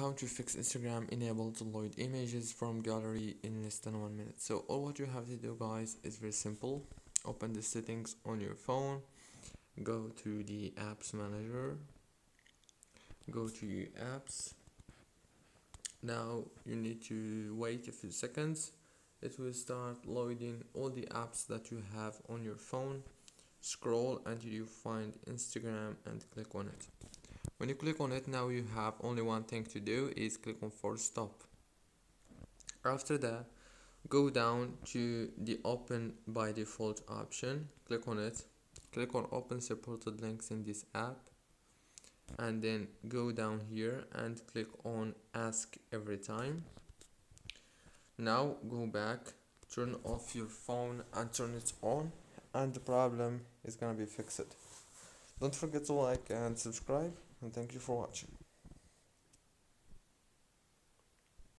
how to fix Instagram enable to load images from gallery in less than 1 minute. So all what you have to do, guys, is very simple. Open the settings on your phone, go to the apps manager, go to your apps. Now you need to wait a few seconds. It will start loading all the apps that you have on your phone. Scroll until you find Instagram and click on it. When you click on it, now you have only one thing to do, is click on force stop. After that, go down to the open by default option, click on it, click on open supported links in this app, and then go down here and click on ask every time. Now go back, turn off your phone and turn it on, and the problem is gonna be fixed. Don't forget to like and subscribe, and thank you for watching.